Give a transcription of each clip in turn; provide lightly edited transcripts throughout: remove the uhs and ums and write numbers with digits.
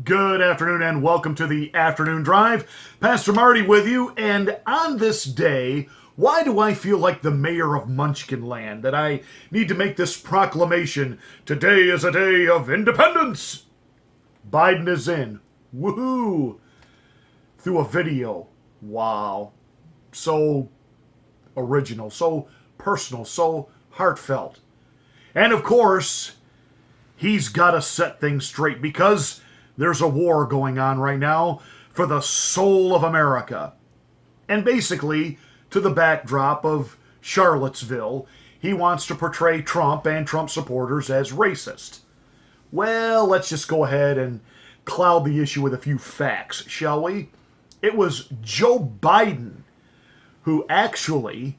Good afternoon and welcome to the Afternoon Drive. Pastor Marty with you, and on this day, why do I feel like the mayor of Munchkinland that I need to make this proclamation? Today is a day of independence. Biden is in. Woohoo! Through a video. Wow. So original, so personal, so heartfelt. And of course, he's got to set things straight because there's a war going on right now for the soul of America. And basically, to the backdrop of Charlottesville, he wants to portray Trump and Trump supporters as racist. Well, let's just go ahead and cloud the issue with a few facts, shall we? It was Joe Biden who actually,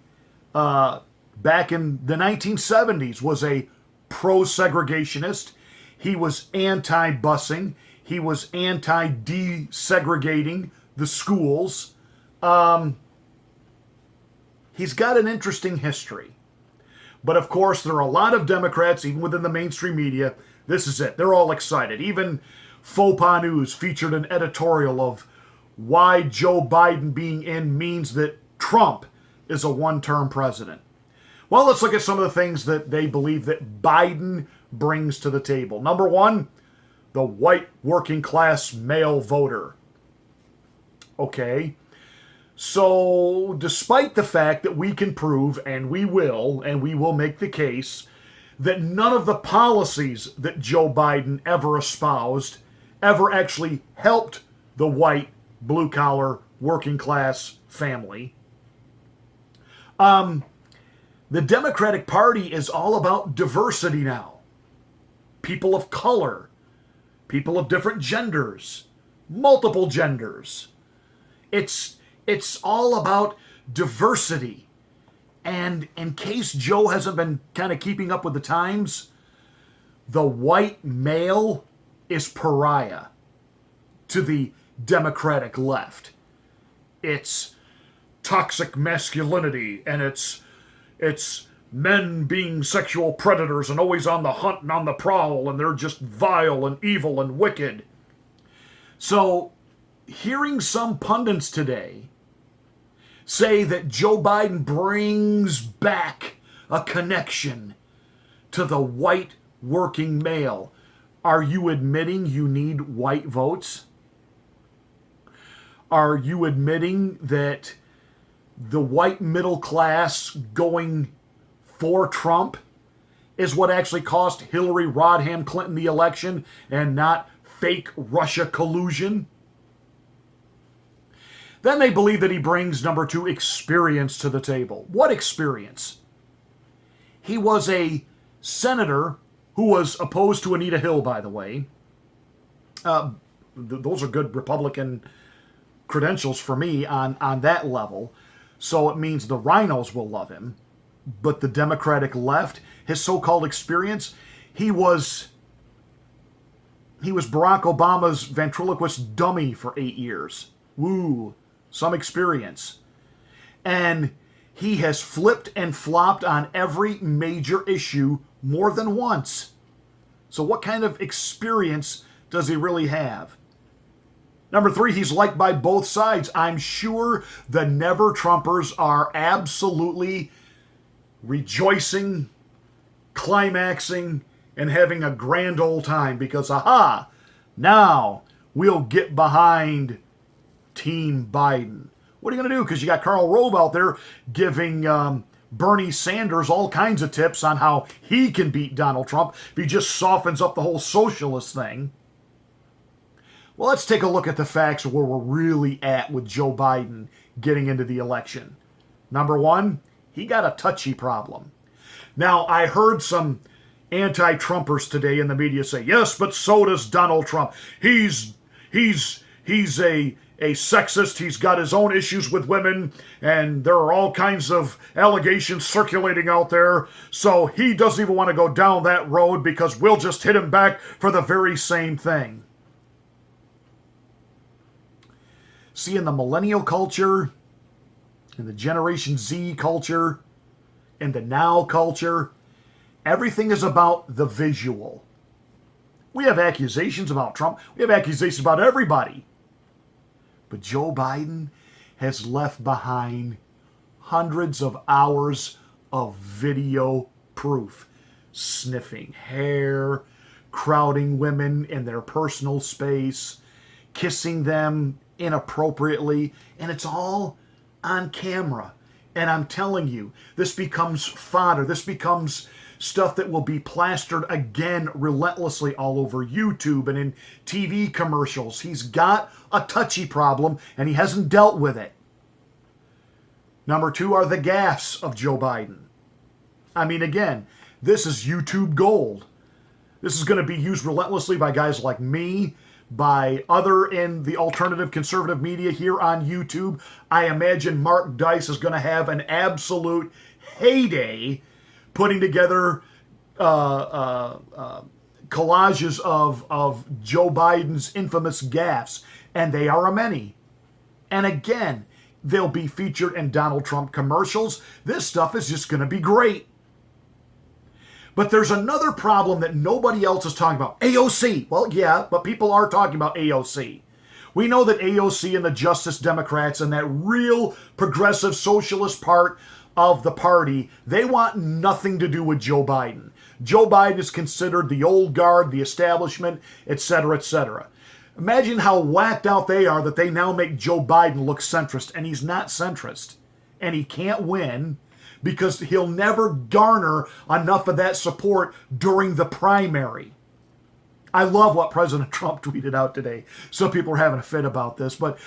back in the 1970s, was a pro-segregationist. He was anti-busing. He was anti-desegregating the schools. He's got an interesting history. But of course, there are a lot of Democrats, even within the mainstream media. This is it. They're all excited. Even Faux Pas News featured an editorial of why Joe Biden being in means that Trump is a one-term president. Well, let's look at some of the things that they believe that Biden brings to the table. Number one, the white working class male voter. Okay. So, despite the fact that we can prove, and we will make the case, that none of the policies that Joe Biden ever espoused ever actually helped the white, blue-collar, working class family. The Democratic Party is all about diversity now. People of color, people of different genders, multiple genders. It's all about diversity. And in case Joe hasn't been kind of keeping up with the times, the white male is pariah to the Democratic left. It's toxic masculinity, and it's men being sexual predators and always on the hunt and on the prowl, and they're just vile and evil and wicked. So, hearing some pundits today say that Joe Biden brings back a connection to the white working male, are you admitting you need white votes? Are you admitting that the white middle class going for Trump is what actually cost Hillary Rodham Clinton the election and not fake Russia collusion? Then they believe that he brings, number two, experience to the table. What experience? He was a senator who was opposed to Anita Hill, by the way. Those are good Republican credentials for me on that level. So it means the rhinos will love him. But the Democratic left, his so-called experience, he was Barack Obama's ventriloquist dummy for 8 years. Woo, some experience. And he has flipped and flopped on every major issue more than once. So what kind of experience does he really have? Number three, he's liked by both sides. I'm sure the never-Trumpers are absolutely rejoicing, climaxing, and having a grand old time because, aha, now we'll get behind Team Biden. What are you going to do? Because you got Karl Rove out there giving Bernie Sanders all kinds of tips on how he can beat Donald Trump if he just softens up the whole socialist thing. Well, let's take a look at the facts of where we're really at with Joe Biden getting into the election. Number one, he got a touchy problem. Now, I heard some anti-Trumpers today in the media say, yes, but so does Donald Trump. He's a sexist. He's got his own issues with women, and there are all kinds of allegations circulating out there. So he doesn't even want to go down that road because we'll just hit him back for the very same thing. See, in the millennial culture, in the Generation Z culture, in the now culture, everything is about the visual. We have accusations about Trump. We have accusations about everybody. But Joe Biden has left behind hundreds of hours of video proof. Sniffing hair, crowding women in their personal space, kissing them inappropriately, and it's all on camera. And I'm telling you, this becomes fodder. This becomes stuff that will be plastered again relentlessly all over YouTube and in TV commercials. He's got a touchy problem, and he hasn't dealt with it. Number two are the gaffes of Joe Biden. I mean, again, this is YouTube gold. This is going to be used relentlessly by guys like me, by other in the alternative conservative media here on YouTube. I imagine Mark Dice is going to have an absolute heyday putting together collages of Joe Biden's infamous gaffes, and they are a many. And again, they'll be featured in Donald Trump commercials. This stuff is just going to be great. But there's another problem that nobody else is talking about. AOC. Well, yeah, but people are talking about AOC. We know that AOC and the Justice Democrats and that real progressive socialist part of the party, they want nothing to do with Joe Biden. Joe Biden is considered the old guard, the establishment, etc., etc. Imagine how whacked out they are that they now make Joe Biden look centrist, and he's not centrist. And he can't win because he'll never garner enough of that support during the primary. I love what President Trump tweeted out today. Some people are having a fit about this, but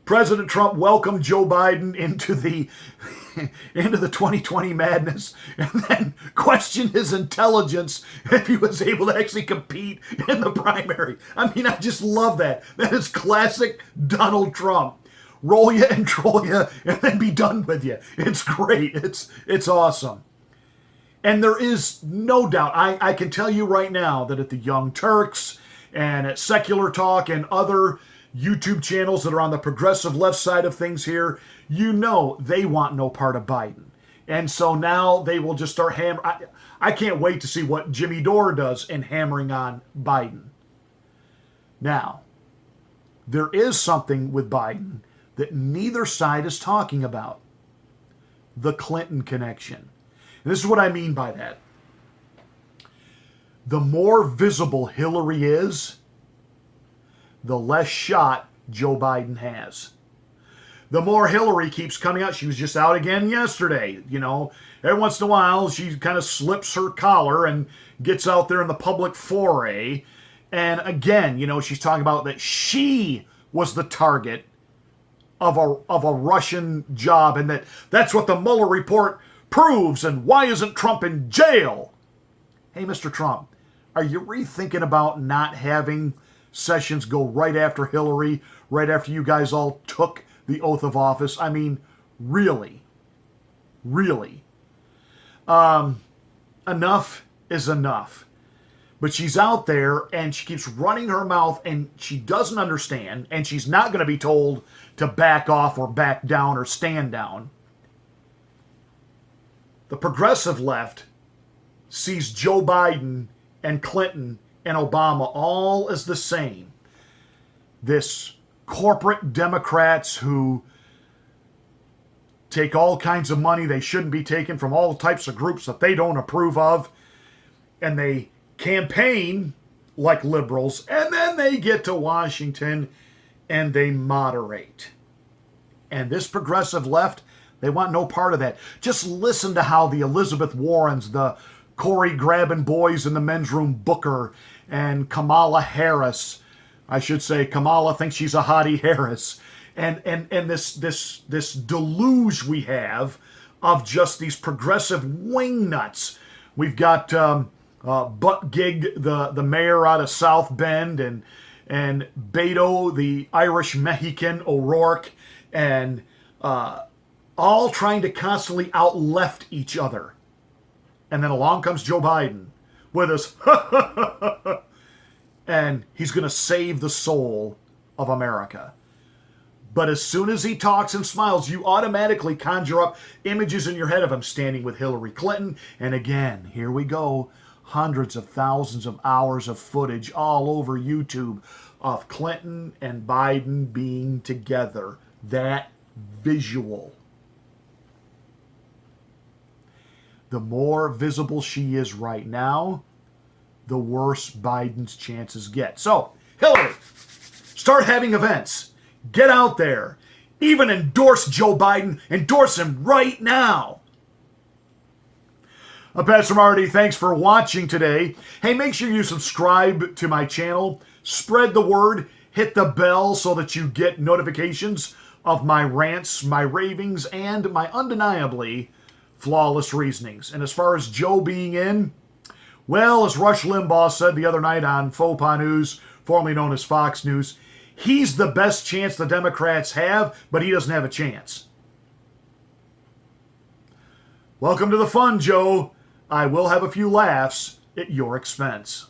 President Trump welcomed Joe Biden into the 2020 madness and then questioned his intelligence if he was able to actually compete in the primary. I mean, I just love that. That is classic Donald Trump. Roll you and troll you and then be done with you. It's great. It's awesome. And there is no doubt, I can tell you right now that at the Young Turks and at Secular Talk and other YouTube channels that are on the progressive left side of things here, you know they want no part of Biden. And so now they will just start hammering. I can't wait to see what Jimmy Dore does in hammering on Biden. Now, there is something with Biden that neither side is talking about. The Clinton connection. And this is what I mean by that. The more visible Hillary is, the less shot Joe Biden has. The more Hillary keeps coming out, she was just out again yesterday, you know, every once in a while she kind of slips her collar and gets out there in the public foray. And again, you know, she's talking about that she was the target of a Russian job and that's what the Mueller report proves, and why isn't Trump in jail? Hey, Mr. Trump, are you rethinking about not having Sessions go right after Hillary, right after you guys all took the oath of office? I mean, really? Really? Enough is enough. But she's out there and she keeps running her mouth and she doesn't understand, and she's not going to be told to back off or back down or stand down. The progressive left sees Joe Biden and Clinton and Obama all as the same. This corporate Democrats who take all kinds of money they shouldn't be taking from all types of groups that they don't approve of, and they campaign like liberals, and then they get to Washington and they moderate. And this progressive left, they want no part of that. Just listen to how the Elizabeth Warrens, the Corey grabbing boys in the men's room Booker, and Kamala Harris, I should say Kamala thinks she's a hottie Harris, and this deluge we have of just these progressive wingnuts. We've got Butt Gig, the mayor out of South Bend, and Beto, the Irish Mexican O'Rourke, and all trying to constantly out-left each other. And then along comes Joe Biden with his and he's going to save the soul of America. But as soon as he talks and smiles, you automatically conjure up images in your head of him standing with Hillary Clinton. And again, here we go, hundreds of thousands of hours of footage all over YouTube of Clinton and Biden being together. That visual. The more visible she is right now, the worse Biden's chances get. So, Hillary, start having events. Get out there. Even endorse Joe Biden. Endorse him right now. I'm Pastor Marty. Thanks for watching today. Hey, make sure you subscribe to my channel. Spread the word. Hit the bell so that you get notifications of my rants, my ravings, and my undeniably flawless reasonings. And as far as Joe being in, well, as Rush Limbaugh said the other night on Faux Pas News, formerly known as Fox News, he's the best chance the Democrats have, but he doesn't have a chance. Welcome to the fun, Joe. I will have a few laughs at your expense.